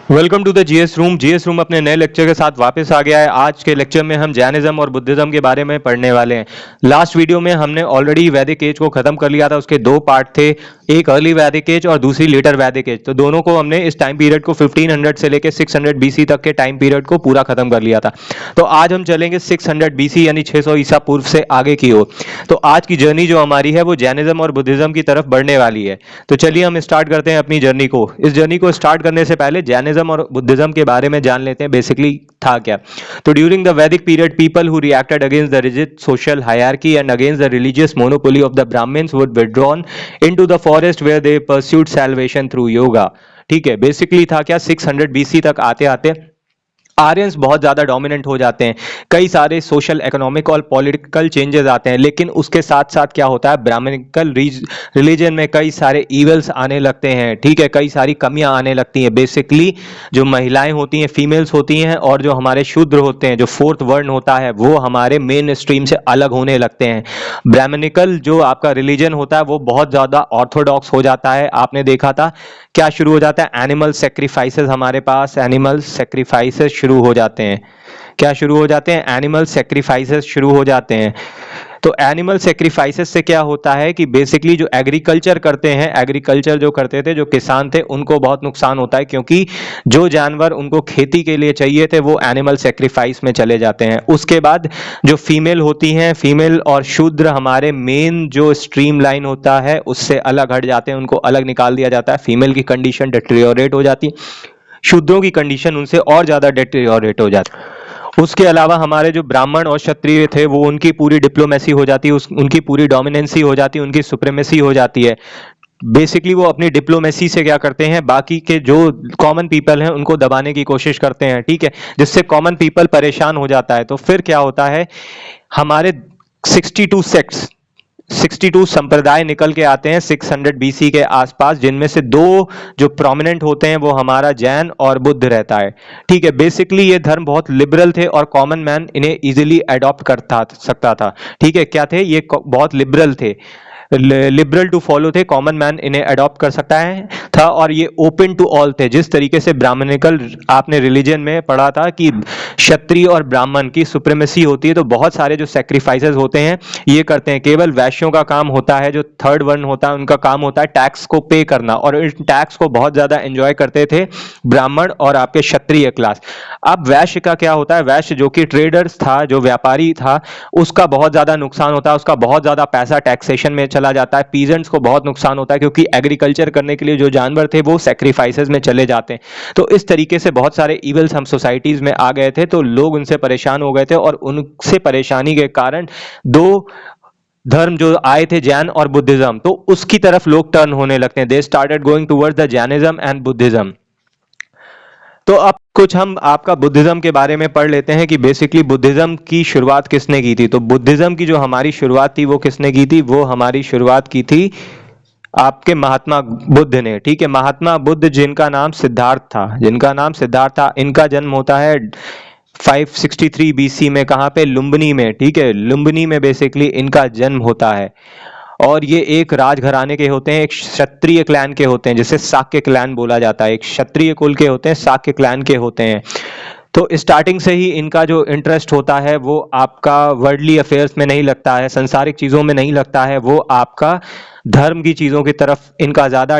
Welcome to the GS room. GS room अपने नए lecture के साथ वापस आ गया है। आज के लेक्चर में हम जैनिज्म और बुद्धिज्म के बारे में पढ़ने वाले हैं। लास्ट वीडियो में हमने ऑलरेडी वैदिक एज को खत्म कर लिया था। उसके दो पार्ट थे, एक अर्ली वैदिक एज और दूसरी लेटर वैदिक एज। तो दोनों को हमने इस टाइम पीरियड को 1500 से लेकर 600 बीसी तक के टाइम पीरियड को पूरा खत्म कर लिया था। तो आज हम चलेंगे 600 बीसी यानी 600 ईसा पूर्व से आगे की ओर। तो आज की जर्नी जो हमारी है वो जैनिज्म और बुद्धिज्म की तरफ बढ़ने वाली है। तो चलिए हम स्टार्ट करते हैं अपनी जर्नी को। इस जर्नी को स्टार्ट करने से पहले जैनिज्म और बुद्धिज्म के बारे में जान लेते हैं बेसिकली था क्या। तो during the Vedic period people who reacted against the rigid social hierarchy and against the religious monopoly of the Brahmins would withdrawn into the forest where they pursued salvation through yoga. ठीक है, बेसिकली था क्या, 600 बीसी तक आते आते आर्यंस बहुत ज़्यादा dominant हो जाते हैं। कई सारे सोशल, इकोनॉमिक और पॉलिटिकल चेंजेस आते हैं, लेकिन उसके साथ साथ क्या होता है, ब्राह्मणिकल रिलीजन में कई सारे इवल्स आने लगते हैं। ठीक है, कई सारी कमियां आने लगती हैं। बेसिकली जो महिलाएं होती हैं, फीमेल्स होती हैं, और जो हमारे शूद्र होते हैं, जो फोर्थ वर्ण होता है, वो हमारे मेन स्ट्रीम से अलग होने लगते हैं। ब्राह्मणिकल जो आपका रिलीजन होता है वो बहुत ज़्यादा ऑर्थोडॉक्स हो जाता है। आपने देखा था क्या शुरू हो जाता है, एनिमल सेक्रीफाइसेस। हमारे पास एनिमल सेक्रीफाइसेस शुरू हो जाते हैं। क्या शुरू हो जाते हैं? एनिमल सेक्रीफाइसेस शुरू हो जाते हैं। तो एनिमल सेक्रीफाइसेस से क्या होता है कि बेसिकली जो एग्रीकल्चर करते हैं, एग्रीकल्चर जो करते थे, जो किसान थे, उनको बहुत नुकसान होता है, क्योंकि जो जानवर उनको खेती के लिए चाहिए थे वो एनिमल सेक्रीफाइस में चले जाते हैं। उसके बाद जो फीमेल होती हैं, फीमेल और शूद्र हमारे मेन जो स्ट्रीम लाइन होता है उससे अलग हट जाते हैं, उनको अलग निकाल दिया जाता है। फीमेल की कंडीशन डिटेरियोरेट हो जाती है, शूद्रों की कंडीशन उनसे और ज्यादा डिटेरियोरेट हो जाती है। उसके अलावा हमारे जो ब्राह्मण और क्षत्रिय थे वो उनकी पूरी डिप्लोमेसी हो जाती है, उनकी पूरी डोमिनेंसी हो जाती है, उनकी सुप्रीमेसी हो जाती है। बेसिकली वो अपनी डिप्लोमेसी से क्या करते हैं, बाकी के जो कॉमन पीपल हैं उनको दबाने की कोशिश करते हैं। ठीक है, जिससे कॉमन पीपल परेशान हो जाता है। तो फिर क्या होता है, हमारे 62 सेक्ट्स, 62 संप्रदाय निकल के आते हैं 600 बीसी के आसपास, जिनमें से दो जो प्रोमिनेंट होते हैं वो हमारा जैन और बुद्ध रहता है। ठीक है, बेसिकली ये धर्म बहुत लिबरल थे और कॉमन मैन इन्हें इजीली अडॉप्ट करता सकता था। ठीक है, क्या थे ये, बहुत लिबरल थे, लिबरल टू फॉलो थे, कॉमन मैन इन्हें अडॉप्ट कर सकता है था, और ये ओपन टू ऑल थे। जिस तरीके से ब्राह्मणिकल आपने रिलीजन में पढ़ा था कि क्षत्रिय और ब्राह्मण की सुप्रीमेसी होती है, तो बहुत सारे जो सेक्रीफाइसेस होते हैं ये करते हैं। केवल वैश्यों का काम होता है, जो थर्ड वर्ण होता है उनका काम होता है टैक्स को पे करना, और इन टैक्स को बहुत ज्यादा एंजॉय करते थे ब्राह्मण और आपके क्षत्रिय क्लास। अब वैश्य का क्या होता है, वैश्य जो कि ट्रेडर्स था, जो व्यापारी था, उसका बहुत ज्यादा नुकसान होता है, उसका बहुत ज्यादा पैसा टैक्सेशन में चला जाता है। पीजेंट्स को बहुत नुकसान होता है, क्योंकि एग्रीकल्चर करने के लिए जो जानवर थे वो सेक्रीफाइसेस में चले जाते हैं। तो इस तरीके से बहुत सारे इवल्स हम सोसाइटीज में आ गए थे, तो लोग उनसे परेशान हो गए थे, और उनसे परेशानी के कारण दो धर्म जो आए थे, जैन और बुद्धिज्म, तो उसकी तरफ लोग टर्न होने लगते हैं। They started going towards the Jainism and Buddhism. तो अब कुछ हम आपका बुद्धिज्म के बारे में पढ़ लेते हैं कि बेसिकली बुद्धिज्म की शुरुआत किसने की थी। तो बुद्धिज्म की जो हमारी शुरुआत थी वो किसने की थी, वो हमारी शुरुआत की थी आपके महात्मा बुद्ध ने। ठीक है, महात्मा बुद्ध जिनका नाम सिद्धार्थ था, जिनका नाम सिद्धार्थ था। इनका जन्म होता है 563 बीसी में, कहाँ पे, लुम्बिनी में। ठीक है, लुम्बिनी में बेसिकली इनका जन्म होता है, और ये एक राजघराने के होते हैं, एक क्षत्रिय क्लैन के होते हैं, जिसे शाक्य क्लैन बोला जाता है। एक क्षत्रिय कुल के होते हैं, शाक्य क्लैन के होते हैं। तो स्टार्टिंग से ही इनका जो इंटरेस्ट होता है वो आपका वर्ल्डली अफेयर्स में नहीं लगता है, संसारिक चीज़ों में नहीं लगता है, वो आपका धर्म की चीज़ों की तरफ इनका ज़्यादा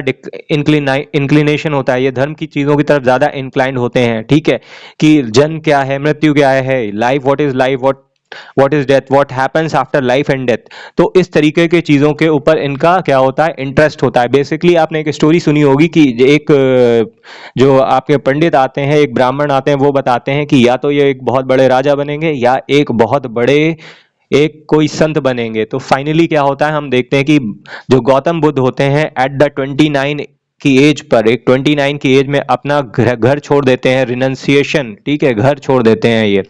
इंक्लिनेशन होता है। ये धर्म की चीज़ों की तरफ ज़्यादा इंक्लाइंड होते हैं। ठीक है, कि जन्म क्या है, मृत्यु क्या है, life, what is life, what is death, what happens after life and death. तो इस तरीके के चीज़ों के ऊपर इनका क्या होता है, इंटरेस्ट होता है। बेसिकली आपने एक स्टोरी सुनी होगी कि एक जो आपके पंडित आते हैं, एक ब्राह्मण आते हैं, वो बताते हैं कि या तो ये एक बहुत बड़े राजा बनेंगे या एक बहुत बड़े एक कोई संत बनेंगे। तो फाइनली क्या होता है, हम देखते हैं कि जो गौतम बुद्ध होते हैं एट द 29 की एज पर, एक 29 की एज में अपना घर छोड़ देते हैं, रिनंसिएशन। ठीक है, घर छोड़ देते हैं ये।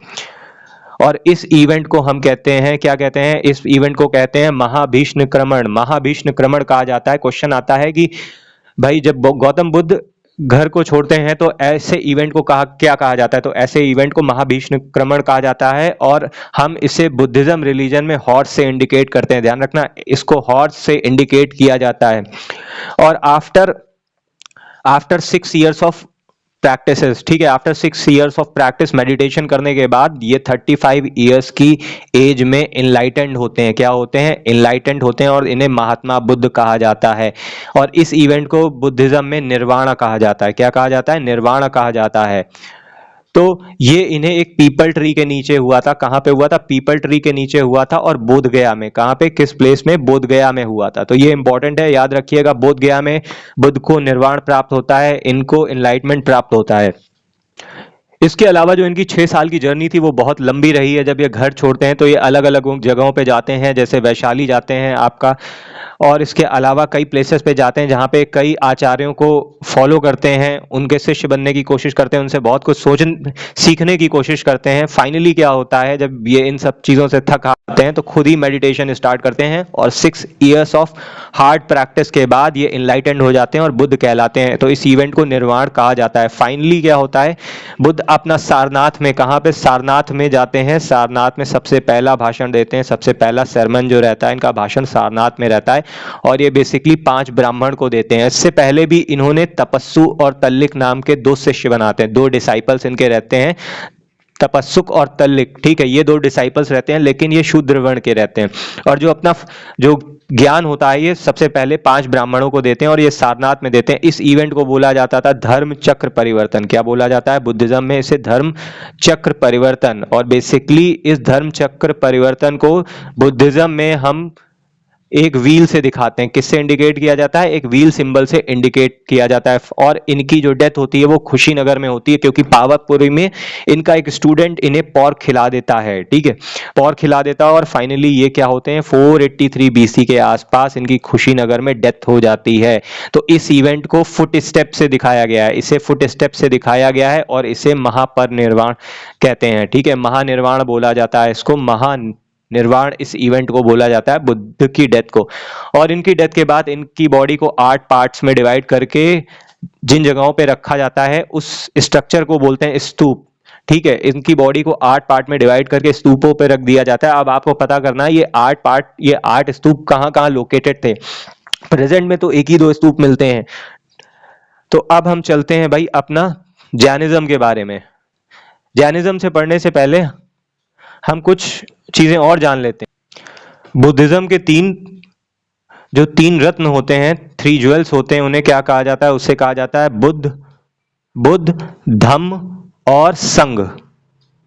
और इस इवेंट को हम कहते हैं, क्या कहते हैं, इस इवेंट को कहते हैं महाभीष्म क्रमण। महाभीष्म क्रमण कहा जाता है। क्वेश्चन आता है कि भाई जब गौतम बुद्ध घर को छोड़ते हैं तो ऐसे इवेंट को क्या कहा जाता है, तो ऐसे इवेंट को महाभीष्म क्रमण कहा जाता है, और हम इसे बुद्धिज्म रिलीजन में हॉर्स से इंडिकेट करते हैं। ध्यान रखना, इसको हॉर्स से इंडिकेट किया जाता है। और after after 6 years of practices, ठीक है। After 6 years of practice meditation करने के बाद ये 35 years की एज में इनलाइटेंड होते हैं। क्या होते हैं? इनलाइटेंड होते हैं, और इन्हें महात्मा बुद्ध कहा जाता है। और इस इवेंट को बुद्धिज्म में निर्वाणा कहा जाता है। क्या कहा जाता है? निर्वाणा कहा जाता है। तो ये इन्हें एक पीपल ट्री के नीचे हुआ था। कहाँ पे हुआ था? पीपल ट्री के नीचे हुआ था, और बोध गया में। कहाँ पे? किस प्लेस में? बोध गया में हुआ था। तो ये इंपॉर्टेंट है, याद रखिएगा। बोध गया में बुद्ध को निर्वाण प्राप्त होता है, इनको एनलाइटमेंट प्राप्त होता है। इसके अलावा जो इनकी 6 साल की जर्नी थी वो बहुत लंबी रही है। जब ये घर छोड़ते हैं तो ये अलग अलग जगहों पे जाते हैं, जैसे वैशाली जाते हैं आपका, और इसके अलावा कई प्लेसेस पे जाते हैं जहाँ पे कई आचार्यों को फॉलो करते हैं, उनके शिष्य बनने की कोशिश करते हैं, उनसे बहुत कुछ सीखने की कोशिश करते हैं। फाइनली क्या होता है, जब ये इन सब चीज़ों से थक आते हैं तो खुद ही मेडिटेशन स्टार्ट करते हैं, और 6 years ऑफ हार्ड प्रैक्टिस के बाद ये इनलाइटेंड हो जाते हैं और बुद्ध कहलाते हैं। तो इस इवेंट को निर्वाण कहा जाता है। फाइनली क्या होता है, बुद्ध अपना सारनाथ में, कहाँ पे? सारनाथ में जाते हैं। सारनाथ में सबसे पहला भाषण देते हैं। सबसे पहला सरमन जो रहता है इनका भाषण सारनाथ में रहता है, और ये बेसिकली 5 ब्राह्मण को देते हैं। इससे पहले भी इन्होंने तपस्सु और तल्लिक नाम के 2 शिष्य बनाते हैं, 2 डिसाइपल्स इनके रहते हैं, तपस्सुक और तल्लिक, ठीक है। ये 2 डिसाइपल्स रहते हैं, लेकिन ये शूद्र वर्ण के रहते हैं। और जो अपना जो ज्ञान होता है ये सबसे पहले 5 ब्राह्मणों को देते हैं, और ये सारनाथ में देते हैं। इस इवेंट को बोला जाता था धर्म चक्र परिवर्तन। क्या बोला जाता है? बुद्धिज्म में इसे धर्म चक्र परिवर्तन। और बेसिकली इस धर्म चक्र परिवर्तन को बुद्धिज्म में हम एक व्हील से दिखाते हैं। किससे इंडिकेट किया जाता है? एक व्हील सिंबल से इंडिकेट किया जाता है। और इनकी जो डेथ होती है वो खुशीनगर में होती है, क्योंकि पावापुरी में इनका एक स्टूडेंट इन्हें पॉर्क खिला देता है, ठीक है। पॉर्क खिला देता है, और फाइनली ये क्या होते हैं, 483 BC के आसपास इनकी खुशीनगर में डेथ हो जाती है। तो इस इवेंट को फुट स्टेप से दिखाया गया है, इसे फुट स्टेप से दिखाया गया है, और इसे महापरिनिर्वाण कहते हैं, ठीक है। महानिर्वाण बोला जाता है इसको, निर्वाण इस इवेंट को बोला जाता है, बुद्ध की डेथ को। और इनकी डेथ के बाद इनकी बॉडी को 8 पार्ट्स में डिवाइड करके जिन जगहों पे रखा जाता है उस स्ट्रक्चर को बोलते हैं स्तूप, ठीक है। इनकी बॉडी को 8 पार्ट में डिवाइड करके स्तूपों पे रख दिया जाता है। अब आपको पता करना है ये 8 पार्ट, ये 8 स्तूप कहाँ कहाँ लोकेटेड थे। प्रेजेंट में तो एक ही 2 स्तूप मिलते हैं। तो अब हम चलते हैं भाई अपना जैनिज्म के बारे में। जैनिज्म से पढ़ने से पहले हम कुछ चीजें और जान लेते हैं। बुद्धिज्म के जो 3 रत्न होते हैं, 3 ज्वेल्स होते हैं, उन्हें क्या कहा जाता है? उससे कहा जाता है बुद्ध, धम्म और संघ।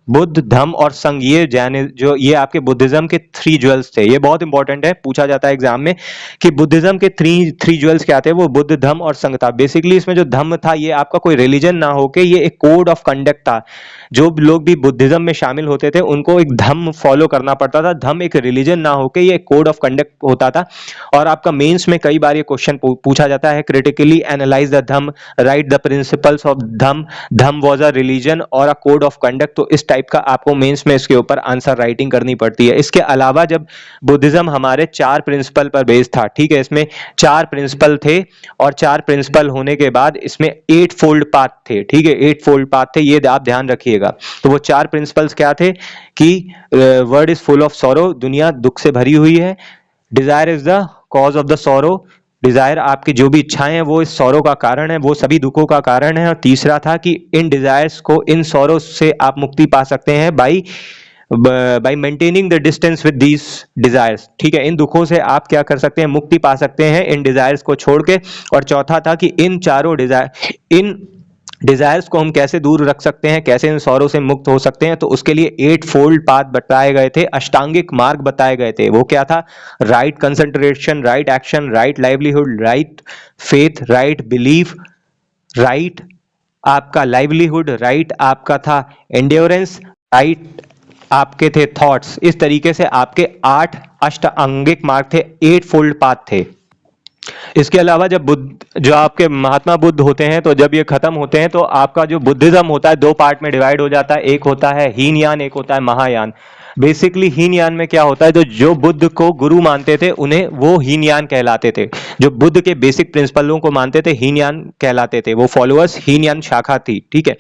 बुद्ध, धम्म और संघ, ये आपके बुद्धिज्म के 3 ज्वेल्स थे। ये बहुत इंपॉर्टेंट है, पूछा जाता है एग्जाम में कि बुद्धिज्म के 3 ज्वेल्स क्या थे। वो बुद्ध, धम्म और संघ था। बेसिकली इसमें जो धम्म था ये आपका कोई रिलीजन ना होके ये एक कोड ऑफ कंडक्ट था। जो लोग भी बुद्धिज्म में शामिल होते थे उनको एक धम्म फॉलो करना पड़ता था। धम्म एक रिलीजन ना होके ये एक कोड ऑफ कंडक्ट होता था। और आपका मेंस में कई बार ये क्वेश्चन पूछा जाता है, critically analyse the Dhamma, right the principles of Dhamma, Dhamma was a religion और अ कोड ऑफ कंडक्ट। तो इस टाइप का आपको मेंस में इसके ऊपर आंसर राइटिंग करनी पड़ती है। इसके अलावा जब बुद्धिज्म हमारे 4 प्रिंसिपल पर बेस्ड था, ठीक है, इसमें 4 प्रिंसिपल थे, और 4 प्रिंसिपल होने के बाद इसमें 8 फोल्ड पाथ थे, ठीक है, 8 फोल्ड पाथ थे, ये आप ध्यान रखिएगा। तो वो 4 प्रिंसिपल्स क्या थे कि world is full of sorrow, दुनिया दुख से भरी हुई है। Desire is the cause of the sorrow, desire आपकी जो भी इच्छाएं हैं वो इस सौरों का कारण है, वो सभी दुखों का कारण है। और तीसरा था कि इन डिजायर्स को, इन सौरों से आप मुक्ति पा सकते हैं bye maintaining the distance with these desires, ठीक है। इन दुखों से आप क्या कर सकते हैं, मुक्ति पा सकते हैं इन डिजायर्स को छोड़ के। और चौथा था कि इन डिजायर्स को हम कैसे दूर रख सकते हैं, कैसे इन सौरों से मुक्त हो सकते हैं। तो उसके लिए 8 फोल्ड पाथ बताए गए थे, अष्टांगिक मार्ग बताए गए थे। वो क्या था? Right concentration, right action, right livelihood, right faith, right belief, right आपका लाइवलीहुड, राइट आपका था एंड्योरेंस, राइट आपके थे थॉट्स। इस तरीके से आपके 8 अष्टांगिक मार्ग थे, 8 फोल्ड पाथ थे। इसके अलावा जो आपके महात्मा बुद्ध होते हैं, तो जब ये खत्म होते हैं तो आपका जो बुद्धिज्म होता है 2 पार्ट में डिवाइड हो जाता है। एक होता है हीनयान, एक होता है महायान। बेसिकली हीनयान में क्या होता है, तो जो बुद्ध को गुरु मानते थे उन्हें वो हीनयान कहलाते थे। जो बुद्ध के बेसिक प्रिंसिपलों को मानते थे हीनयान कहलाते थे, वो फॉलोअर्स हीनयान शाखा थी, ठीक है।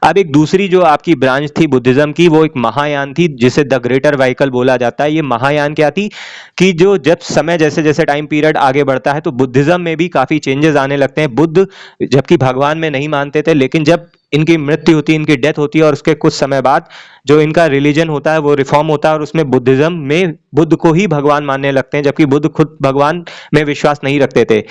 अब एक दूसरी जो आपकी ब्रांच थी बुद्धिज्म की, वो एक महायान थी, जिसे द ग्रेटर व्हीकल बोला जाता है। ये महायान क्या थी कि जो जब समय जैसे जैसे टाइम पीरियड आगे बढ़ता है तो बुद्धिज्म में भी काफी चेंजेस आने लगते हैं। बुद्ध जबकि भगवान में नहीं मानते थे, लेकिन जब इनकी मृत्यु होती है, इनकी डेथ होती है और उसके कुछ समय बाद जो इनका रिलीजन होता है वो रिफॉर्म होता है और उसमें बुद्धिज्म में बुद्ध को ही भगवान मानने लगते हैं, जबकि बुद्ध खुद भगवान में विश्वास नहीं रखते थे।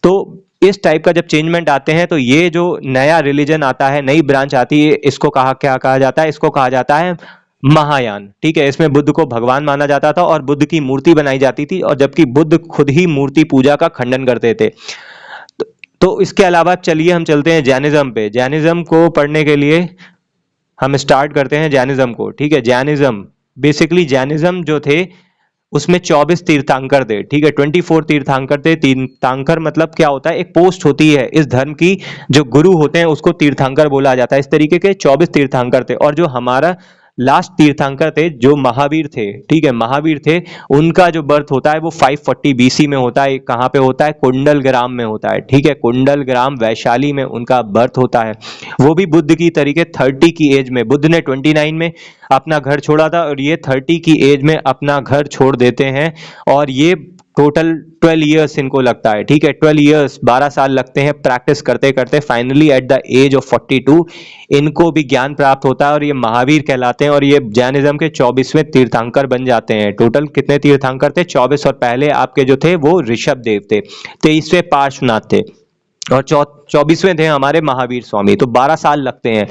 तो इस टाइप का जब चेंजमेंट आते हैं तो ये जो नया रिलीजन आता है, नई ब्रांच आती है, इसको क्या कहा जाता है? इसको कहा जाता है महायान। ठीक है, इसमें बुद्ध को भगवान माना जाता था और बुद्ध की मूर्ति बनाई जाती थी, और जबकि बुद्ध खुद ही मूर्ति पूजा का खंडन करते थे। तो इसके अलावा चलिए हम चलते हैं जैनिज्म पे। जैनिज्म को पढ़ने के लिए हम स्टार्ट करते हैं जैनिज्म को। ठीक है, जैनिज्म बेसिकली जैनिज्म जो थे उसमें 24 तीर्थंकर थे। ठीक है, 24 तीर्थंकर थे। तीर्थंकर मतलब क्या होता है? एक पोस्ट होती है इस धर्म की, जो गुरु होते हैं उसको तीर्थंकर बोला जाता है। इस तरीके के 24 तीर्थंकर थे। और जो हमारा लास्ट तीर्थंकर थे जो महावीर थे, ठीक है, महावीर थे, उनका जो बर्थ होता है वो 540 बीसी में होता है। कहाँ पे होता है? कुंडलग्राम में होता है। ठीक है, कुंडलग्राम वैशाली में उनका बर्थ होता है। वो भी बुद्ध की तरीके 30 की एज में, बुद्ध ने 29 में अपना घर छोड़ा था और ये 30 की एज में अपना घर छोड़ देते हैं। और ये टोटल 12 ईयर्स इनको लगता है। ठीक है, 12 ईयर्स, 12 साल लगते हैं प्रैक्टिस करते करते। Finally at the age of 42 इनको भी ज्ञान प्राप्त होता है और ये महावीर कहलाते हैं और ये जैनिज्म के 24वें तीर्थंकर बन जाते हैं। टोटल कितने तीर्थंकर थे? 24। और पहले आपके जो थे वो ऋषभ देव थे, 23वें पार्श्वनाथ थे और 24वें थे हमारे महावीर स्वामी। तो 12 साल लगते हैं।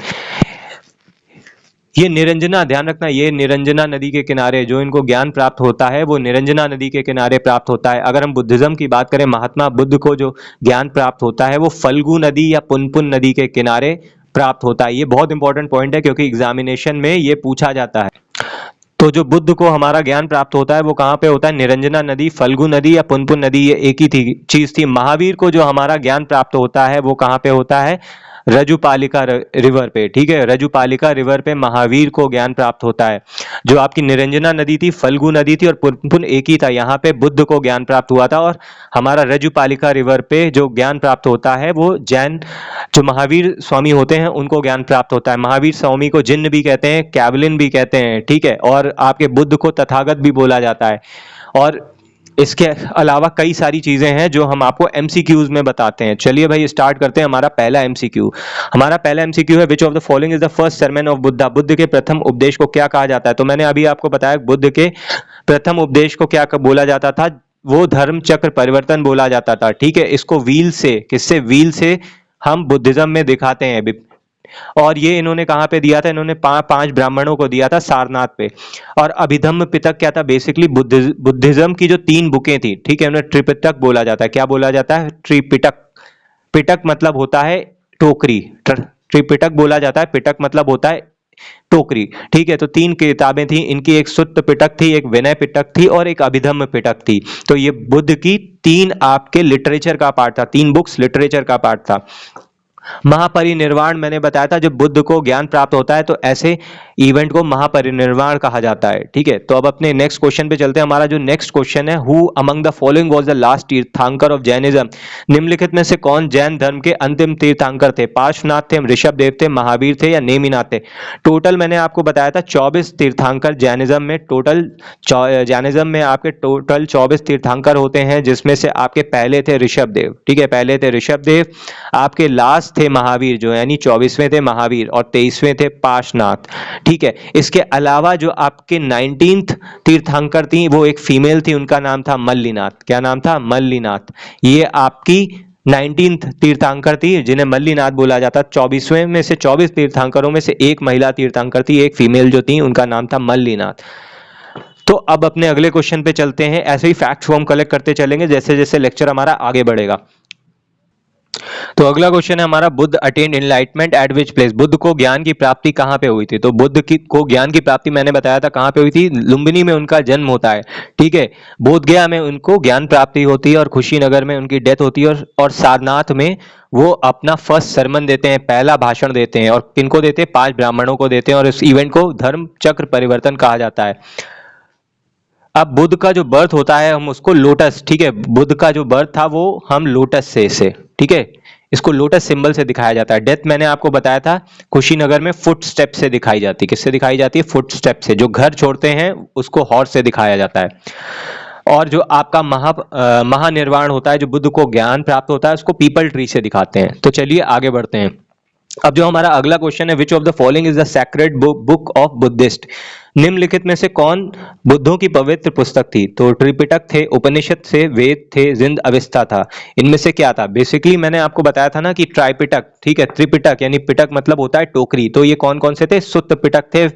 ये निरंजना, ध्यान रखना, ये निरंजना नदी के किनारे जो इनको ज्ञान प्राप्त होता है वो निरंजना नदी के किनारे प्राप्त होता है। अगर हम बुद्धिज्म की बात करें, महात्मा बुद्ध को जो ज्ञान प्राप्त होता है वो फल्गु नदी या पुनपुन नदी के किनारे प्राप्त होता है। ये बहुत इंपॉर्टेंट पॉइंट है क्योंकि एग्जामिनेशन में ये पूछा जाता है। तो जो बुद्ध को हमारा ज्ञान प्राप्त होता है वो कहाँ पे होता है? निरंजना नदी, फल्गु नदी या पुनपुन नदी, ये एक ही चीज थी। महावीर को जो हमारा ज्ञान प्राप्त होता है वो कहाँ पे होता है? रजुपालिका रिवर पे। ठीक है, रजुपालिका रिवर पे महावीर को ज्ञान प्राप्त होता है। जो आपकी निरंजना नदी थी, फल्गु नदी थी और पुनपुन एक ही था, यहाँ पे बुद्ध को ज्ञान प्राप्त हुआ था। और हमारा रजुपालिका रिवर पे जो ज्ञान प्राप्त होता है वो जैन जो महावीर स्वामी होते हैं उनको ज्ञान प्राप्त होता है। महावीर स्वामी को जिन्न भी कहते हैं, कैवलिन भी कहते हैं। ठीक है, और आपके बुद्ध को तथागत भी बोला जाता है। और इसके अलावा कई सारी चीजें हैं जो हम आपको एमसीक्यूज में बताते हैं। चलिए भाई स्टार्ट करते हैं हमारा पहला एमसीक्यू। हमारा पहला एमसीक्यू है, which of the following is the first sermon of Buddha? Buddha के प्रथम उपदेश को क्या कहा जाता है? तो मैंने अभी आपको बताया बुद्ध के प्रथम उपदेश को क्या बोला जाता था? वो धर्म चक्र परिवर्तन बोला जाता था। ठीक है, इसको व्हील से, किससे? व्हील से हम बुद्धिज्म में दिखाते हैं। और ये इन्होंने कहाँ पे दिया था? इन्होंने 5 ब्राह्मणों को दिया था सारनाथ पे। और अभिधम्म पिटक क्या था? बेसिकली बुद्धिज्म की जो 3 बुकें थी, ठीक है, उन्हें त्रिपिटक बोला जाता है। क्या बोला जाता है? त्रिपिटक। पिटक मतलब होता है टोकरी, त्रिपिटक बोला जाता है, पिटक मतलब होता है टोकरी। ठीक है, तो 3 किताबें थी इनकी, एक सुत्त पिटक थी, एक विनय पिटक थी और एक अभिधम्म पिटक थी। तो ये बुद्ध की 3 आपके लिटरेचर का पार्ट था, 3 बुक्स लिटरेचर का पार्ट था। महापरिनिर्वाण मैंने बताया था, जब बुद्ध को ज्ञान प्राप्त होता है तो ऐसे इवेंट को महापरिनिर्वाण कहा जाता है। ठीक है, तो अब अपने नेक्स्ट क्वेश्चन पे चलते हैं। हमारा जो नेक्स्ट क्वेश्चन है, who among the following was the last तीर्थंकर ऑफ जैनिज्म? निम्नलिखित में से कौन जैन धर्म के अंतिम तीर्थंकर थे? पार्श्वनाथ थे, ऋषभ देव थे, महावीर थे या नेमिनाथ थे? टोटल मैंने आपको बताया था 24 तीर्थंकर जैनिज्म में। टोटल जैनिज्म में आपके टोटल 24 तीर्थंकर होते हैं, जिसमें से आपके पहले थे ऋषभ देव। ठीक है, पहले थे ऋषभ देव, आपके लास्ट थे महावीर, जो यानी 24वें थे महावीर और 23वें थे पार्श्वनाथ। ठीक है, इसके अलावा जो आपके 19th तीर्थंकर थी वो एक फीमेल थी, उनका नाम था मल्लिनाथ। क्या नाम था? मल्लिनाथ। ये आपकी 19th तीर्थंकर थी जिन्हें मल्लिनाथ बोला जाता। 24वें में से 24 तीर्थंकरों में से एक महिला तीर्थंकर थी, एक फीमेल जो थी उनका नाम था मल्लिनाथ। तो अब अपने अगले क्वेश्चन पे चलते हैं। ऐसे ही फैक्ट्स हम कलेक्ट करते चलेंगे जैसे जैसे लेक्चर हमारा आगे बढ़ेगा। तो अगला क्वेश्चन है हमारा, Buddha attend enlightenment eight which place? Buddha को ज्ञान की प्राप्ति कहाँ पे हुई थी? तो बुद्ध को ज्ञान की प्राप्ति मैंने बताया था कहाँ पे हुई थी? लुम्बिनी में उनका जन्म होता है। ठीक है, बोधगया में उनको ज्ञान प्राप्ति होती है और कुशीनगर में उनकी डेथ होती है। और सारनाथ में वो अपना फर्स्ट सरमन देते हैं, पहला भाषण देते हैं। और किनको देते हैं? 5 ब्राह्मणों को देते हैं। और इस इवेंट को धर्म चक्र परिवर्तन कहा जाता है। अब बुद्ध का जो बर्थ होता है हम उसको लोटस, ठीक है, बुद्ध का जो बर्थ था वो हम लोटस से, ठीक है, इसको लोटस सिंबल से दिखाया जाता है। डेथ मैंने आपको बताया था कुशीनगर में फुट स्टेप से दिखाई जाती है। किससे दिखाई जाती है? फुट स्टेप से। जो घर छोड़ते हैं उसको हॉर्स से दिखाया जाता है। और जो आपका महानिर्वाण होता है, जो बुद्ध को ज्ञान प्राप्त होता है, उसको पीपल ट्री से दिखाते हैं। तो चलिए आगे बढ़ते हैं। अब जो हमारा अगला क्वेश्चन है, which of the following is the sacred book of Buddhist? निम्नलिखित में से कौन बुद्धों की पवित्र पुस्तक थी? तो त्रिपिटक थे, उपनिषद थे, वेद थे, जिंद अवस्था था। इनमें से क्या था? बेसिकली मैंने आपको बताया था ना कि ट्राइपिटक, ठीक है, त्रिपिटक यानी पिटक मतलब होता है टोकरी, तो ये कौन कौन से थे? सुत्त पिटक थे,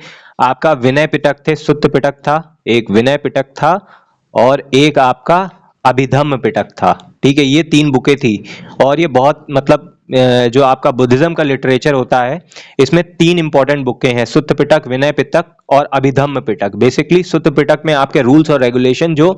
आपका विनय पिटक थे, सुत्त पिटक था, एक विनय पिटक था, और एक आपका अभिधम्म पिटक था। ठीक है, ये 3 बुकें थी। और ये बहुत मतलब जो आपका बुद्धिज्म का लिटरेचर होता है, इसमें 3 इंपॉर्टेंट बुकें हैं, सुत्त पिटक, विनय पिटक और अभिधम्म पिटक। बेसिकली सुत्त पिटक में आपके रूल्स और रेगुलेशन जो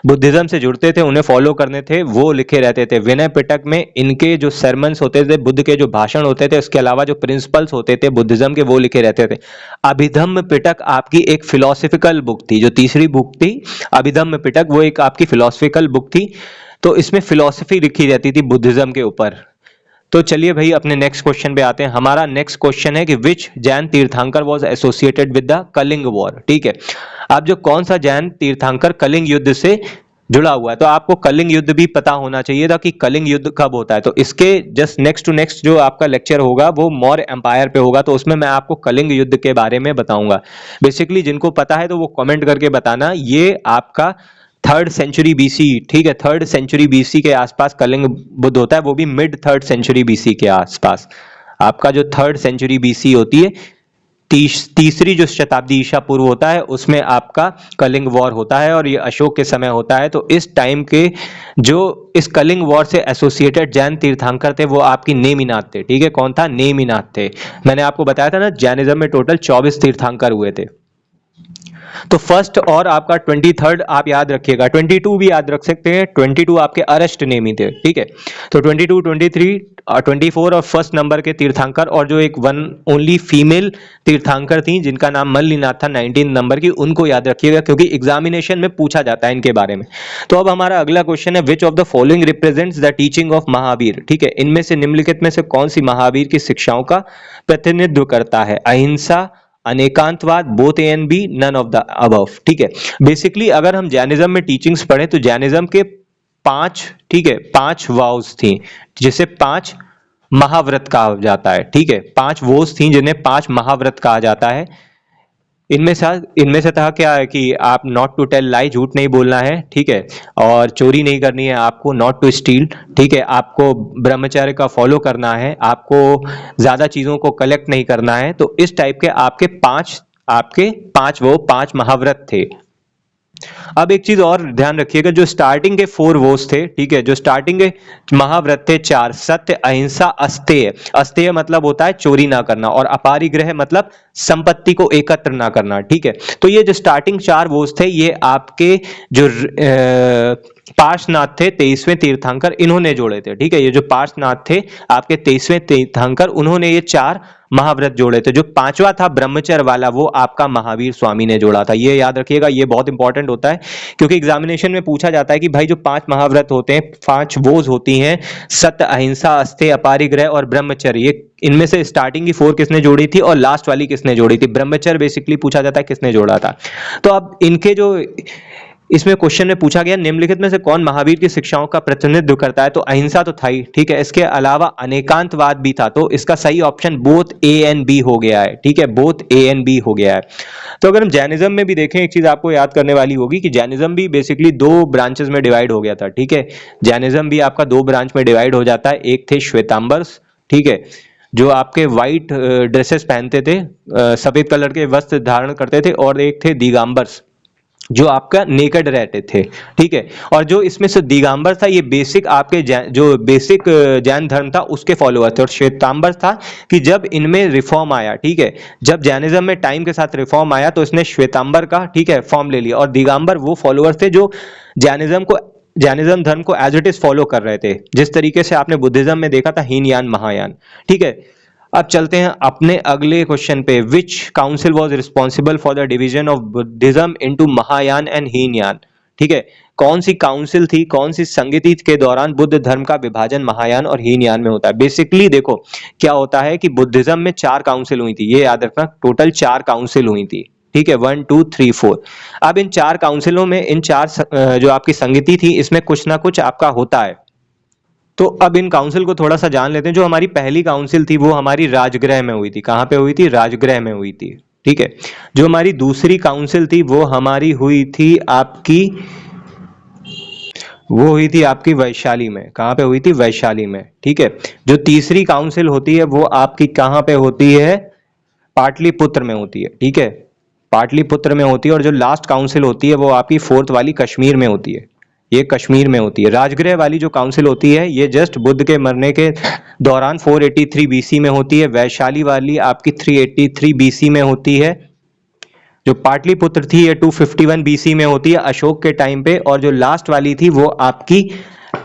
बुद्धिज्म से जुड़ते थे उन्हें फॉलो करने थे, वो लिखे रहते थे। विनय पिटक में इनके जो सरमन्स होते थे, बुद्ध के जो भाषण होते थे, उसके अलावा जो प्रिंसिपल्स होते थे बुद्धिज्म के, वो लिखे रहते थे। अभिधम्म पिटक आपकी एक फिलोसफिकल बुक थी, जो तीसरी बुक थी अभिधम्म पिटक, वो एक आपकी फिलोसफिकल बुक थी। तो इसमें फिलोसफी लिखी रहती थी बुद्धिज्म के ऊपर। तो चलिए भाई अपने नेक्स्ट क्वेश्चन पे आते हैं। हमारा नेक्स्ट क्वेश्चन है कि which Jain Tirthankar was associated with the Kalinga war? ठीक है, अब जो कौन सा जैन तीर्थंकर कलिंग युद्ध से जुड़ा हुआ है, तो आपको कलिंग युद्ध भी पता होना चाहिए था कि कलिंग युद्ध कब होता है। तो इसके जस्ट नेक्स्ट टू नेक्स्ट जो आपका लेक्चर होगा वो मौर्य एम्पायर पे होगा, तो उसमें मैं आपको कलिंग युद्ध के बारे में बताऊंगा। बेसिकली जिनको पता है तो वो कमेंट करके बताना। ये आपका 3rd सेंचुरी बीसी, ठीक है, 3rd सेंचुरी बीसी के आसपास कलिंग बुद्ध होता है, वो भी मिड 3rd सेंचुरी बीसी के आसपास। आपका जो 3rd सेंचुरी बीसी होती है, तीसरी जो शताब्दी ईसा पूर्व होता है, उसमें आपका कलिंग वॉर होता है, और ये अशोक के समय होता है। तो इस टाइम के जो इस कलिंग वॉर से एसोसिएटेड जैन तीर्थंकर थे, वो आपकी नेमिनाथ थे। ठीक है, कौन था? नेमिनाथ थे। मैंने आपको बताया था ना, जैनिज्म में टोटल 24 तीर्थंकर हुए थे। तो फर्स्ट और आपका 23rd आप याद रखिएगा, 22 भी याद रख सकते हैं, 22 आपके अरेस्ट नेमी थे। ठीक है, तो 22, 23, 24 और फर्स्ट नंबर के तीर्थंकर, और जो एक वन ओनली फीमेल तीर्थंकर थी जिनका नाम मल्लिनाथ था 19 नंबर की, उनको याद रखिएगा क्योंकि एग्जामिनेशन में पूछा जाता है इनके बारे में। तो अब हमारा अगला क्वेश्चन है, which of the following represents the teaching of Mahavir? ठीक है, इनमें से निम्नलिखित में से कौन सी महावीर की शिक्षाओं का प्रतिनिधित्व करता है? अहिंसा, अनेकांतवाद, both A and B, none of the above. ठीक है, बेसिकली अगर हम जैनिज्म में टीचिंग्स पढ़े तो जैनिज्म के 5, ठीक है, 5 वाउस थी, जिसे 5 महाव्रत कहा जाता है। ठीक है, 5 वोस थी जिन्हें 5 महाव्रत कहा जाता है। इनमें से था क्या है कि आप नॉट टू टेल लाई, झूठ नहीं बोलना है, ठीक है, और चोरी नहीं करनी है आपको, नॉट टू स्टील, ठीक है, आपको ब्रह्मचर्य का फॉलो करना है, आपको ज्यादा चीजों को कलेक्ट नहीं करना है। तो इस टाइप के आपके पांच महाव्रत थे। अब एक चीज और ध्यान रखिएगा, जो स्टार्टिंग के 4 वोस थे, ठीक है, जो स्टार्टिंग के महाव्रत थे 4, सत्य, अहिंसा, अस्तेय। अस्तेय मतलब होता है चोरी ना करना, और अपारिग्रह मतलब संपत्ति को एकत्र ना करना। ठीक है, तो ये जो स्टार्टिंग 4 वोस थे, ये आपके जो पार्श्वनाथ थे 23वें तीर्थंकर, इन्होंने जोड़े थे। ठीक है, ये जो पार्श्वनाथ थे आपके 23वें तीर्थंकर, उन्होंने ये 4 महाव्रत जोड़े थे। जो 5वां था ब्रह्मचर्य वाला, वो आपका महावीर स्वामी ने जोड़ा था। ये याद रखिएगा, ये बहुत इंपॉर्टेंट होता है क्योंकि एग्जामिनेशन में पूछा जाता है कि भाई जो 5 महाव्रत होते हैं, 5 वोज होती हैं, सत्य, अहिंसा, अस्तेय, अपारिग्रह और ब्रह्मचर्य, ये इनमें से स्टार्टिंग की 4 किसने जोड़ी थी और लास्ट वाली किसने जोड़ी थी? ब्रह्मचर्य बेसिकली पूछा जाता है किसने जोड़ा था। तो अब इनके जो इसमें क्वेश्चन में पूछा गया, निम्नलिखित में से कौन महावीर की शिक्षाओं का प्रतिनिधित्व करता है? तो अहिंसा तो था ही, ठीक है, इसके अलावा अनेकांतवाद भी था, तो इसका सही option both A and B हो गया है। ठीक है, बोथ ए एंड बी हो गया है। तो अगर हम जैनिज्म में भी देखें, एक चीज आपको याद करने वाली होगी कि जैनिज्म भी बेसिकली 2 ब्रांचेस में डिवाइड हो गया था। ठीक है, जैनिज्म भी आपका 2 ब्रांच में डिवाइड हो जाता है। एक थे श्वेतांबर्स, ठीक है, जो आपके व्हाइट ड्रेसेस पहनते थे, सफेद कलर के वस्त्र धारण करते थे, और एक थे दिगंबर्स जो आपका नेकेड रहते थे। ठीक है, और जो इसमें से दिगंबर था, ये बेसिक आपके जो बेसिक जैन धर्म था उसके फॉलोअर थे। और श्वेतांबर था कि जब इनमें रिफॉर्म आया, ठीक है, जब जैनिज्म में टाइम के साथ रिफॉर्म आया तो इसने श्वेतांबर का, ठीक है, फॉर्म ले लिया। और दिगंबर वो फॉलोअर्स थे जो जैनिज्म धर्म को एज इट इज फॉलो कर रहे थे, जिस तरीके से आपने बुद्धिज्म में देखा था हीन यान महायान। ठीक है, अब चलते हैं अपने अगले क्वेश्चन पे। Which council was responsible for the division of Buddhism into Mahayana and Hinayana? ठीक है, कौन सी काउंसिल थी, कौन सी संगति के दौरान बुद्ध धर्म का विभाजन महायान और हीनयान में होता है? बेसिकली देखो क्या होता है कि बुद्धिज्म में 4 काउंसिल हुई थी, ये याद रखना, टोटल 4 काउंसिल हुई थी। ठीक है, 1 2 3 4। अब इन 4 काउंसिलों में इन 4 जो आपकी संगति थी, इसमें कुछ ना कुछ आपका होता है। तो अब इन काउंसिल को थोड़ा सा जान लेते हैं। जो हमारी पहली काउंसिल थी वो हमारी राजगृह में हुई थी। कहाँ पे हुई थी? राजगृह में हुई थी, ठीक है। जो हमारी दूसरी काउंसिल थी वो हमारी हुई थी आपकी, वो हुई थी आपकी वैशाली में। कहाँ पे हुई थी? वैशाली में, ठीक है। जो तीसरी काउंसिल होती है वो आपकी कहाँ पे होती है? पाटलिपुत्र में होती है, ठीक है। पाटलिपुत्र में होती है। और जो लास्ट काउंसिल होती है वो आपकी फोर्थ वाली कश्मीर में होती है। ये कश्मीर में होती है। राजगृह वाली जो काउंसिल होती है ये जस्ट बुद्ध के मरने के दौरान 483 बीसी में होती है। वैशाली वाली आपकी 383 बीसी में होती है। जो पाटलिपुत्र थी ये 251 बीसी में होती है अशोक के टाइम पे। और जो लास्ट वाली थी वो आपकी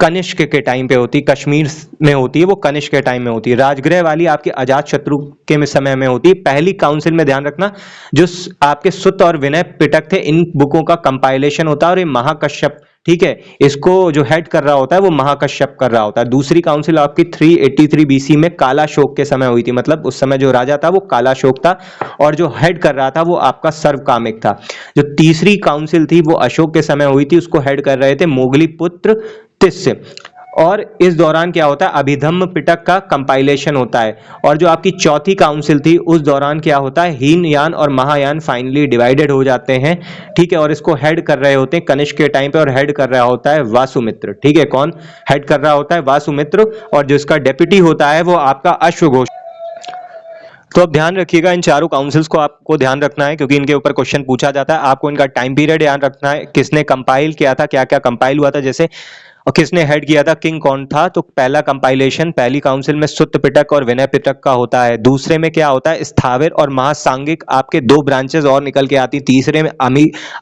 कनिष्क के टाइम पे होती है, कश्मीर में होती है, वो कनिष्क के टाइम में होती है। राजगृह वाली आपकी अजात शत्रु के समय में होती है। पहली काउंसिल में ध्यान रखना जो आपके सुत और विनय पिटक थे इन बुकों का कंपाइलेशन होता है। और ये महाकश्यप, ठीक है, इसको जो हेड कर रहा होता है वो महाकश्यप कर रहा होता है। दूसरी काउंसिल आपकी 383 बीसी में कालाशोक के समय हुई थी। मतलब उस समय जो राजा था वो कालाशोक था और जो हेड कर रहा था वो आपका सर्वकामिक था। जो तीसरी काउंसिल थी वो अशोक के समय हुई थी, उसको हेड कर रहे थे मोगली पुत्र तिस्य। और इस दौरान क्या होता है? अभिधम्म पिटक का कंपाइलेशन होता है। और जो आपकी चौथी काउंसिल थी उस दौरान क्या होता है? हीनयान और महायान फाइनली डिवाइडेड हो जाते हैं, ठीक है। और इसको हेड कर रहे होते हैं कनिष्क के टाइम पे और हेड कर रहा होता है वासुमित्र, ठीक है। कौन हेड कर रहा होता है? वासुमित्र। और जो इसका डेप्यूटी होता है वो आपका अश्वघोष। तो अब ध्यान रखिएगा, इन चारों काउंसिल्स को आपको ध्यान रखना है क्योंकि इनके ऊपर क्वेश्चन पूछा जाता है। आपको इनका टाइम पीरियड ध्यान रखना है, किसने कंपाइल किया था, क्या क्या कंपाइल हुआ था जैसे, और किसने हेड किया था, किंग कौन था। तो पहला कंपाइलेशन पहली काउंसिल में सुत्त पिटक और विनय पिटक का होता है। दूसरे में क्या होता है? स्थाविर और महासांगिक आपके दो ब्रांचेस और निकल के आती। तीसरे में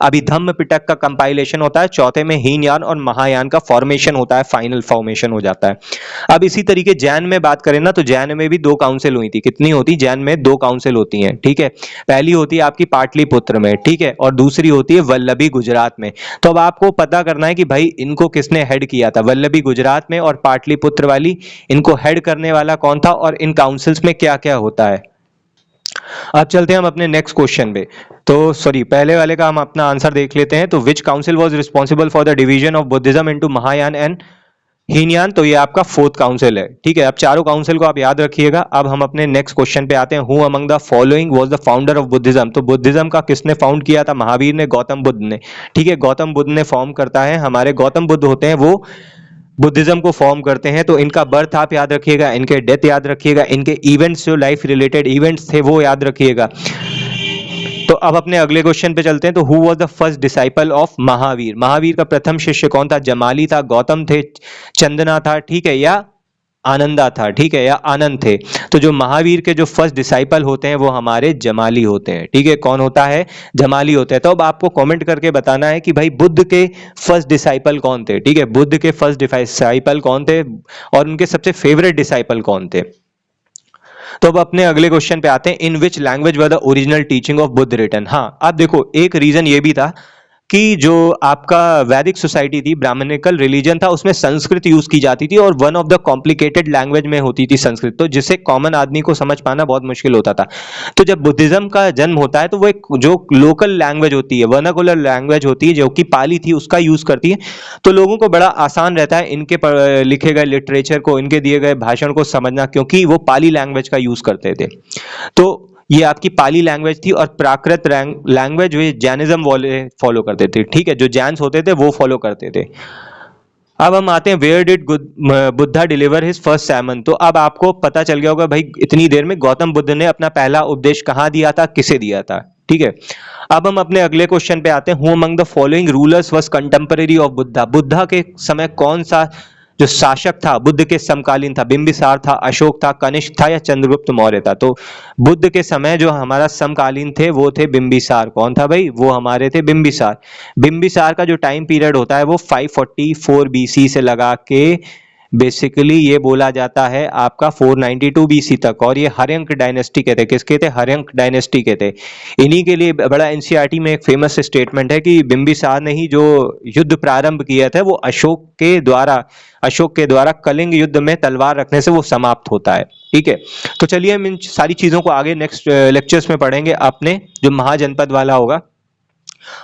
अभिधम्म पिटक का कंपाइलेशन होता है। चौथे में हीनयान और महायान का फॉर्मेशन होता है, फाइनल फॉर्मेशन हो जाता है। अब इसी तरीके जैन में बात करें ना तो जैन में भी दो काउंसिल हुई थी। कितनी होती? जैन में दो काउंसिल होती हैं, ठीक है। पहली होती है आपकी पाटलिपुत्र में, ठीक है, और दूसरी होती है वल्लभी गुजरात में। तो अब आपको पता करना है कि भाई इनको किसने हेड किया था। वल्लभी गुजरात में और पाटलिपुत्र वाली, इनको हेड करने वाला कौन था और इन काउंसिल्स में क्या क्या होता है। अब चलते हैं हम अपने नेक्स्ट क्वेश्चन पे। तो सॉरी, पहले वाले का हम अपना आंसर देख लेते हैं। तो which council was responsible for the division of Buddhism into Mahayana and Hinayana? तो ये आपका फोर्थ काउंसिल है, ठीक है। अब चारों काउंसिल को आप याद रखिएगा। अब हम अपने नेक्स्ट क्वेश्चन पे आते हैं। Who among the following was the founder of Buddhism? तो बुद्धिज्म का किसने फाउंड किया था? महावीर ने, गौतम बुद्ध ने, ठीक है। गौतम बुद्ध ने फॉर्म करता है। हमारे गौतम बुद्ध होते हैं वो बुद्धिज्म को फॉर्म करते हैं। तो इनका बर्थ आप याद रखिएगा, इनके डेथ याद रखिएगा, इनके इवेंट्स जो लाइफ रिलेटेड इवेंट्स थे वो याद रखिएगा। तो अब अपने अगले क्वेश्चन पे चलते हैं। तो who was the first disciple of Mahavir? Mahavir का प्रथम शिष्य कौन था? जमाली था, गौतम थे, चंदना था, ठीक है, या आनंदा था, ठीक है, या आनंद थे। तो जो महावीर के जो फर्स्ट डिसाइपल होते हैं वो हमारे जमाली होते हैं, ठीक है। कौन होता है? जमाली होते हैं। तो अब आपको कमेंट करके बताना है कि भाई बुद्ध के फर्स्ट डिसाइपल कौन थे, ठीक है। बुद्ध के फर्स्ट डिसाइपल कौन थे और उनके सबसे फेवरेट डिसाइपल कौन थे। तो अब अपने अगले क्वेश्चन पे आते हैं। In which language were the original teaching of Buddha written? हाँ, अब देखो एक रीजन ये भी था कि जो आपका वैदिक सोसाइटी थी, ब्राह्मणिकल रिलीजन था, उसमें संस्कृत यूज की जाती थी और one of the complicated language में होती थी संस्कृत, तो जिससे कॉमन आदमी को समझ पाना बहुत मुश्किल होता था। तो जब बुद्धिज्म का जन्म होता है तो वो एक जो लोकल लैंग्वेज होती है, वर्नाकुलर लैंग्वेज होती है जो कि पाली थी, उसका यूज करती है। तो लोगों को बड़ा आसान रहता है इनके लिखे गए लिटरेचर को, इनके दिए गए भाषण को समझना, क्योंकि वो पाली लैंग्वेज का यूज करते थे। तो ये आपकी पाली लैंग्वेज थी। और प्राकृत लैंग्वेज वे जैनिज्म वाले फॉलो करते थे, ठीक है, जो जैन्स होते थे वो फॉलो करते थे। अब हम आते हैं where did Buddha deliver his first sermon? तो अब आपको पता चल गया होगा भाई इतनी देर में गौतम बुद्ध ने अपना पहला उपदेश कहाँ दिया था, किसे दिया था, ठीक है। अब हम अपने अगले क्वेश्चन पे आते हैं। Who among the following rulers was contemporary of Buddha? Buddha के समय कौन सा जो शासक था बुद्ध के समकालीन था? बिंबिसार था, अशोक था, कनिष्क था, या चंद्रगुप्त मौर्य था? तो बुद्ध के समय जो हमारा समकालीन थे वो थे बिंबिसार। कौन था भाई? वो हमारे थे बिंबिसार। बिंबिसार का जो टाइम पीरियड होता है वो 544 बीसी से लगा के बेसिकली ये बोला जाता है आपका 492 बीसी तक। और ये हर्यंक डायनेस्टी के थे। किसके थे? हर्यंक डायनेस्टी के थे। इन्हीं के लिए बड़ा एनसीईआरटी में एक फेमस स्टेटमेंट है कि बिंबिसार ने ही जो युद्ध प्रारंभ किया था वो अशोक के द्वारा कलिंग युद्ध में तलवार रखने से वो समाप्त होता है, ठीक है। तो चलिए हम इन सारी चीजों को आगे नेक्स्ट लेक्चर्स में पढ़ेंगे। अपने जो महाजनपद वाला होगा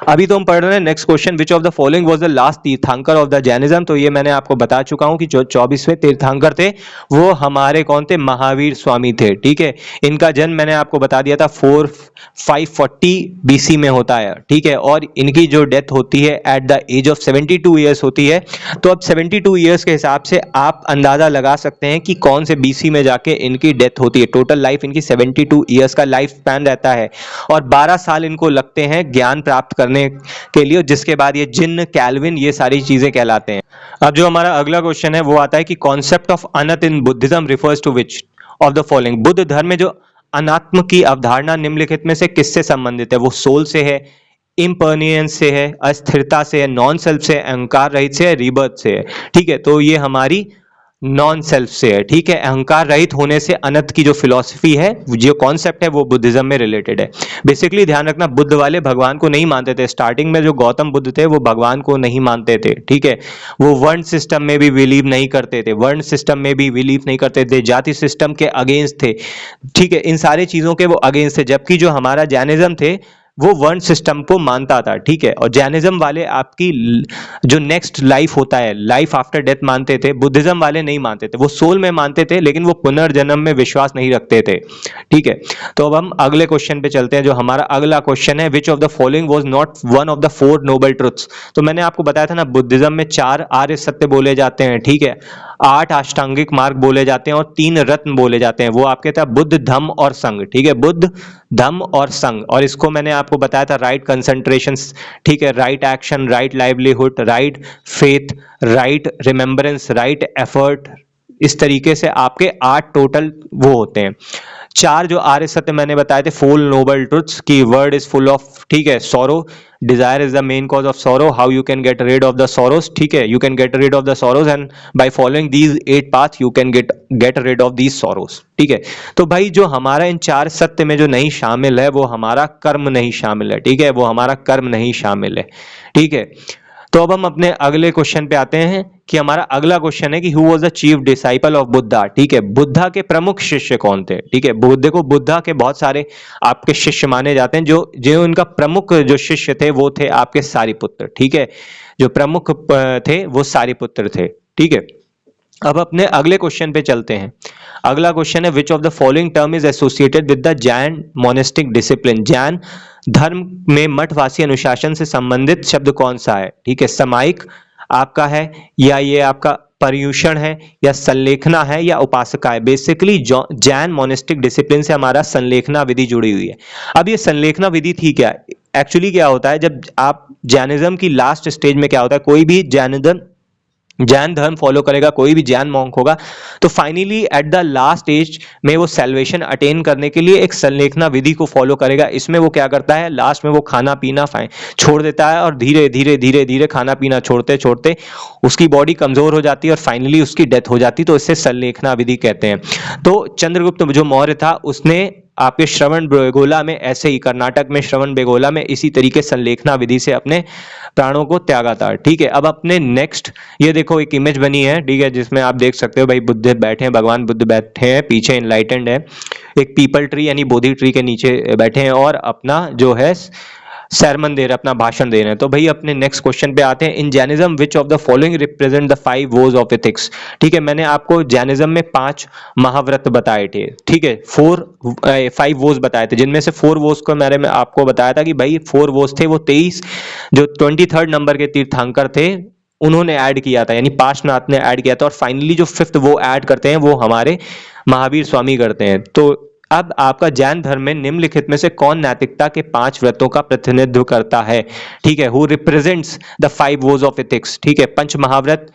अभी तो हम पढ़ रहे हैं next question, which of the following was the last तीर्थंकर ऑफ द जैनिज्म। तो ये मैंने आपको बता चुका हूं कि जो 24वें तीर्थंकर थे वो हमारे कौन थे, महावीर स्वामी थे। ठीक है, इनका जन्म मैंने आपको बता दिया था 540 बीसी में होता है। ठीक है, और इनकी जो डेथ होती है at the age of 72 years होती है। तो अब 72 ईयर्स के हिसाब से आप अंदाजा लगा सकते हैं कि कौन से बीसी में जाके इनकी डेथ होती है। टोटल लाइफ इनकी 72 ईयर्स का लाइफ स्पैन रहता है और 12 साल इनको लगते हैं ज्ञान प्राप्त करने के लिए, जिसके बाद ये जिन्न, कैल्विन, ये सारी चीजें कहलाते हैं। अब जो हमारा अगला क्वेश्चन है वो आता है कि concept of Anant in Buddhism refers to which of the following. Buddha धर्म में जो अनात्म की अवधारणा निम्नलिखित में से किससे संबंधित है? वो सोल से है, इम्पर्नियंस से है, अस्थिरता से है, नॉन सेल्फ से है, अहंकार रहित से है, रीबर्थ से है। ठीक है, तो ये हमारी नॉन सेल्फ से है। ठीक है, अहंकार रहित होने से अनंत की जो फिलॉसफी है, जो कॉन्सेप्ट है, वो बुद्धिज्म में रिलेटेड है। बेसिकली ध्यान रखना, बुद्ध वाले भगवान को नहीं मानते थे। स्टार्टिंग में जो गौतम बुद्ध थे वो भगवान को नहीं मानते थे। ठीक है, वो वर्ण सिस्टम में भी बिलीव नहीं करते थे, वर्ण सिस्टम में भी बिलीव नहीं करते थे, जाति सिस्टम के अगेंस्ट थे। ठीक है, इन सारी चीजों के वो अगेंस्ट थे, जबकि जो हमारा जैनिज्म थे वो वर्ण सिस्टम को मानता था। ठीक है, और जैनिज्म वाले आपकी जो नेक्स्ट लाइफ होता है, लाइफ आफ्टर डेथ मानते थे। बुद्धिज्म वाले नहीं मानते थे, वो सोल में मानते थे लेकिन वो पुनर्जन्म में विश्वास नहीं रखते थे। ठीक है, तो अब हम अगले क्वेश्चन पे चलते हैं। जो हमारा अगला क्वेश्चन है, which of the following was not one of the 4 noble truths. तो मैंने आपको बताया था ना, बुद्धिज्म में 4 आर्य सत्य बोले जाते हैं। ठीक है, 8 अष्टांगिक मार्ग बोले जाते हैं और 3 रत्न बोले जाते हैं। वो आपके था बुद्ध, धम्म और संघ। ठीक है, बुद्ध, धम्म और संघ। और इसको मैंने आपको बताया था राइट कंसंट्रेशन, ठीक है, right action, right livelihood, right faith, right remembrance, right effort. इस तरीके से आपके 8 टोटल वो होते हैं। 4 जो आर्य सत्य मैंने बताए थे, 4 नोबल ट्रुथ्स की वर्ड इज फुल ऑफ, ठीक है, sorrow, Dzire is the main cause of sorrow, how you can get rid of the sorrows. ठीक है, you can get rid of the sorrows and by following these 8 path you can get rid of these sorrows. ठीक है, तो भाई जो हमारा इन 4 सत्य में जो नहीं शामिल है वो हमारा कर्म नहीं शामिल है। ठीक है, वो हमारा कर्म नहीं शामिल है। ठीक है, तो अब हम अपने अगले क्वेश्चन पे आते हैं कि हमारा अगला क्वेश्चन है कि who was the chief disciple of Buddha. ठीक है, बुद्धा के प्रमुख शिष्य कौन थे? ठीक है, बुद्ध को, बुद्धा के बहुत सारे आपके शिष्य माने जाते हैं। जो जो उनका प्रमुख जो शिष्य थे वो थे आपके सारिपुत्र। ठीक है, जो प्रमुख थे वो सारिपुत्र थे। ठीक है, अब अपने अगले क्वेश्चन पे चलते हैं। अगला क्वेश्चन है, which of the following term is associated with the Jain monastic discipline. Jain धर्म में मठवासी अनुशासन से संबंधित शब्द कौन सा है? ठीक है, समायिक आपका है, या ये आपका पर्युषण है, या संलेखना है, या उपासका है। बेसिकली जैन मोनेस्टिक डिसिप्लिन से हमारा संलेखना विधि जुड़ी हुई है। अब ये संलेखना विधि थी क्या? एक्चुअली क्या होता है, जब आप जैनिज्म की लास्ट स्टेज में क्या होता है, कोई भी जैन धर्म फॉलो करेगा, कोई भी जैन मॉन्क होगा, तो finally at the last stage में वो सेल्वेशन अटेन करने के लिए एक संलेखना विधि को फॉलो करेगा। इसमें वो क्या करता है, लास्ट में वो खाना पीना छोड़ देता है और धीरे धीरे धीरे धीरे खाना पीना छोड़ते छोड़ते उसकी बॉडी कमजोर हो जाती है और फाइनली उसकी डेथ हो जाती है। तो इसे संलेखना विधि कहते हैं। तो चंद्रगुप्त जो मौर्य था उसने आपके श्रवण बेगोला में, ऐसे ही कर्नाटक में श्रवण बेगोला में इसी तरीके संलेखना विधि से अपने प्राणों को त्यागा था। ठीक है, अब अपने नेक्स्ट, ये देखो एक इमेज बनी है। ठीक है, जिसमें आप देख सकते हो भाई बुद्ध बैठे हैं, भगवान बुद्ध बैठे हैं, पीछे इनलाइटेंड है, एक पीपल ट्री यानी बोधि ट्री के नीचे बैठे हैं और अपना जो है सरमन दे रहे, अपना भाषण दे रहे हैं। तो भाई अपने नेक्स्ट क्वेश्चन पे आते हैं। In Jainism which of the following represent the 5 vows of ethics. ठीक है, मैंने आपको जैनिज्म में 5 महाव्रत बताए थे। ठीक है, 5 वोज बताए थे, जिनमें से 4 वोज को मैं आपको बताया था कि भाई 4 वोज थे वो 23 जो 23rd नंबर के तीर्थंकर थे उन्होंने ऐड किया था, यानी पार्श्वनाथ ने ऐड किया था। और फाइनली जो 5th वो ऐड करते हैं वो हमारे महावीर स्वामी करते हैं। तो अब आपका जैन धर्म में निम्नलिखित में से कौन नैतिकता के 5 व्रतों का प्रतिनिधित्व करता है? ठीक है, who represents the 5 vows of ethics. ठीक है, पंच महाव्रत,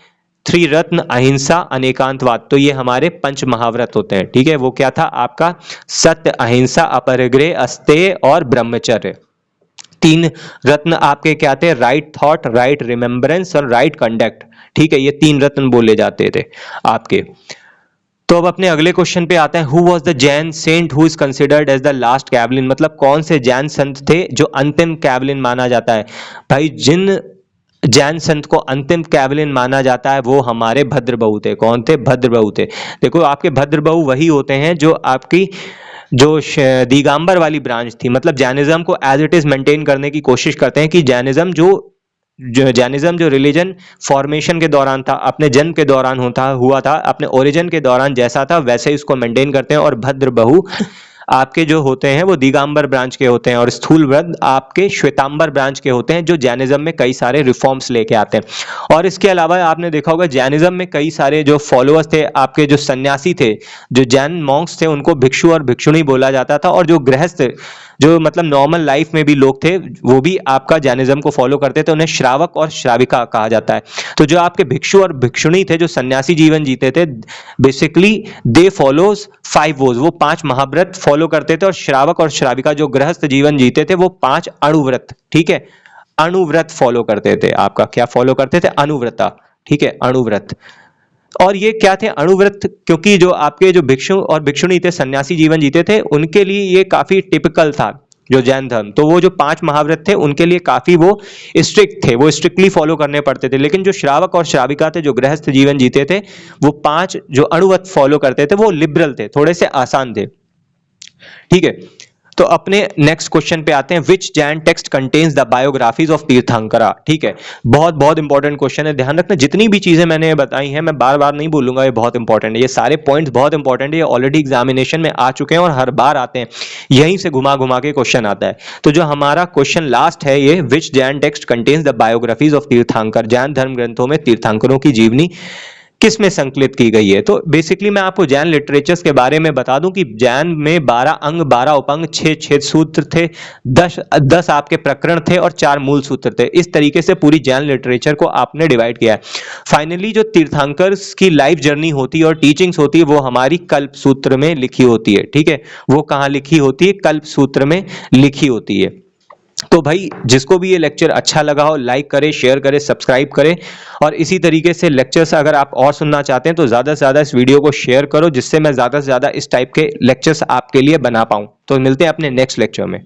3 रत्न, अहिंसा, अनेकांतवाद। तो ये हमारे पंच महाव्रत होते हैं। ठीक है, वो क्या था आपका? सत्य, अहिंसा, अपरिग्रह, अस्तेय और ब्रह्मचर्य। 3 रत्न आपके क्या थे? राइट थॉट, राइट रिमेम्बरेंस और राइट कंडक्ट। ठीक है, ये 3 रत्न बोले जाते थे आपके। तो अब अपने अगले क्वेश्चन पे आते हैं। Who was the Jain saint who is considered as the last Kevalin. मतलब कौन से जैन संत थे जो अंतिम कैवलिन माना जाता है? भाई जिन जैन संत को अंतिम कैवलिन माना जाता है वो हमारे भद्रबहु थे। कौन थे? भद्रबहु थे। देखो आपके भद्रबहु वही होते हैं जो आपकी जो दिगंबर वाली ब्रांच थी, मतलब जैनिज्म को एज इट इज मेंटेन करने की कोशिश करते हैं कि जैनिज्म जो रिलीजन फॉर्मेशन के दौरान था, अपने जन्म के दौरान हुआ था, अपने ओरिजिन के दौरान जैसा था वैसे ही उसको मेंटेन करते हैं। और भद्रबहु आपके जो होते हैं वो दिगंबर ब्रांच के होते हैं, और स्थूलव्रत आपके श्वेतांबर ब्रांच के होते हैं, जो जैनिज्म में कई सारे रिफॉर्म्स लेके आते हैं। और इसके अलावा आपने देखा होगा जैनिज्म में कई सारे जो फॉलोअर्स थे, आपके जो सन्यासी थे, जो जैन मॉन्क्स थे, उनको भिक्षु और भिक्षुणी बोला जाता था। और जो गृहस्थ, जो मतलब नॉर्मल लाइफ में भी लोग थे, वो भी आपका जैनिज्म को फॉलो करते थे, उन्हें श्रावक और श्राविका कहा जाता है। तो जो आपके भिक्षु और भिक्षुणी थे, जो सन्यासी जीवन जीते थे, बेसिकली दे फॉलोज 5 वोज, वो 5 महाव्रत फॉलो करते थे। और श्रावक और श्राविका जो गृहस्थ जीवन जीते थे, वो 5 अणुव्रत, ठीक है, अणुव्रत फॉलो करते थे। आपका क्या फॉलो करते थे? अणुव्रता, ठीक है, अणुव्रत। और ये क्या थे अणुव्रत? क्योंकि जो आपके जो भिक्षु और भिक्षुणी थे, सन्यासी जीवन जीते थे, उनके लिए ये काफी टिपिकल था जो जैन धर्म। तो वो जो 5 महाव्रत थे उनके लिए काफी वो स्ट्रिक्ट थे, वो स्ट्रिक्टली फॉलो करने पड़ते थे। लेकिन जो श्रावक और श्राविका थे, जो गृहस्थ जीवन जीते थे, वो 5 जो अणुव्रत फॉलो करते थे, वो लिबरल थे, थोड़े से आसान थे, ठीक है। तो अपने नेक्स्ट क्वेश्चन पे आते हैं, which Jain text contains the biographies of Tirthankara, ठीक है। बहुत बहुत इंपॉर्टेंट क्वेश्चन है, ध्यान रखना। जितनी भी चीजें मैंने बताई हैं, मैं बार बार नहीं बोलूंगा, ये बहुत इंपॉर्टेंट है, ये सारे पॉइंट्स बहुत इंपॉर्टेंट है, ये ऑलरेडी एग्जामिनेशन में आ चुके हैं और हर बार आते हैं, यहीं से घुमा घुमा के क्वेश्चन आता है। तो जो हमारा क्वेश्चन लास्ट है, ये which Jain text contains the biographies of Tirthankar, Jain धर्म ग्रंथों में तीर्थंकरों की जीवनी किस में संकलित की गई है। तो बेसिकली मैं आपको जैन लिटरेचर्स के बारे में बता दूं कि जैन में 12 अंग, 12 उपंग, 6 छेद सूत्र थे, 10 आपके प्रकरण थे और 4 मूल सूत्र थे। इस तरीके से पूरी जैन लिटरेचर को आपने डिवाइड किया है। फाइनली जो तीर्थंकर्स की लाइफ जर्नी होती है और टीचिंग्स होती है, वो हमारी कल्प सूत्र में लिखी होती है, ठीक है। वो कहाँ लिखी होती है? कल्प सूत्र में लिखी होती है। तो भाई जिसको भी ये लेक्चर अच्छा लगा हो, लाइक करे, शेयर करे, सब्सक्राइब करे। और इसी तरीके से लेक्चर्स अगर आप और सुनना चाहते हैं तो ज़्यादा से ज़्यादा इस वीडियो को शेयर करो, जिससे मैं ज़्यादा से ज़्यादा इस टाइप के लेक्चर्स आपके लिए बना पाऊँ। तो मिलते हैं अपने नेक्स्ट लेक्चर में।